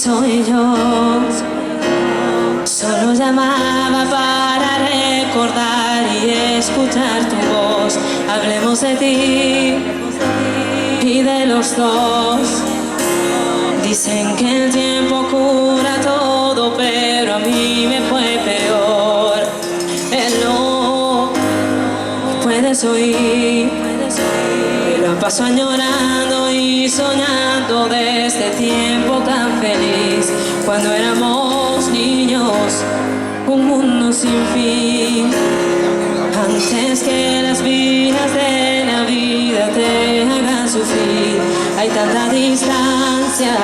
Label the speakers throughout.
Speaker 1: soy yo. Solo llamaba para recordar y escuchar tu voz. Hablemos de ti y de los dos. Dicen que el tiempo cura todo, pero a mí me fue peor. El no puedes oír, pero paso añorando y soñando de este tiempo tan feliz. Cuando éramos niños, un mundo sin fin. Antes que las vías de la vida te hagan sufrir, hay tanta distancia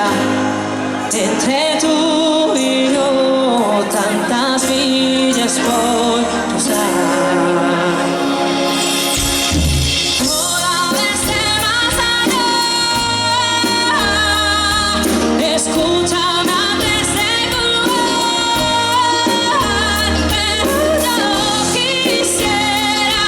Speaker 1: entre tú y yo, tantas millas por cruzar. Hola desde más allá, escúchame antes de colgar, pero yo quisiera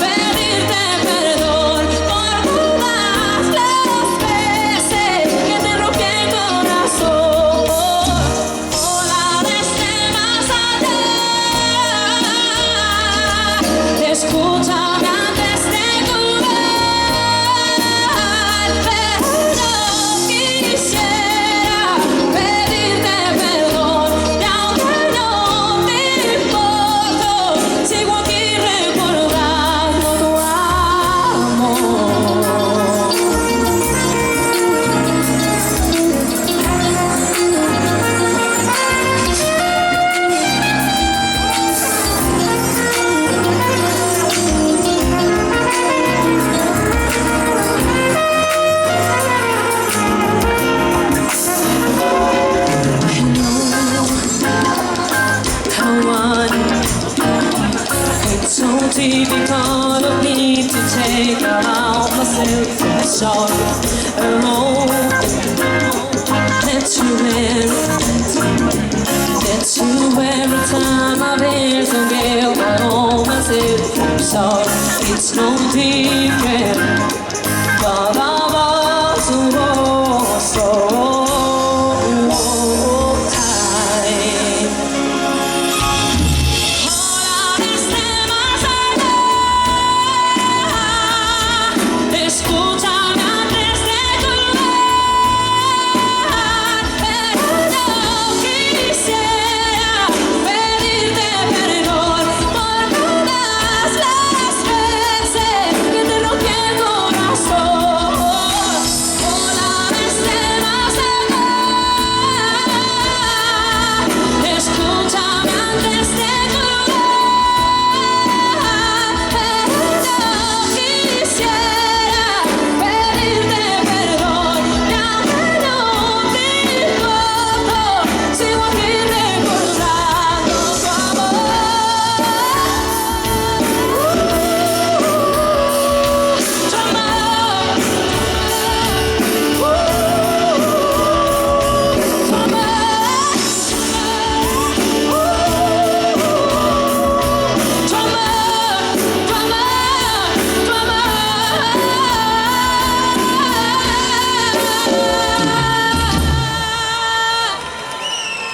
Speaker 1: pedirte perdón por todas las veces que te rompí el corazón. Hola desde más allá, escúchame antes de colgar, pero yo quisiera pedirte perdón. Y aunque no te importo, sigo aquí recordando tu amor. Come on, it's so typical of me to take out myself from sorrow alone. Let you in, get you every time I've been so guilty. I owe myself from sorrow. It's no secret, but I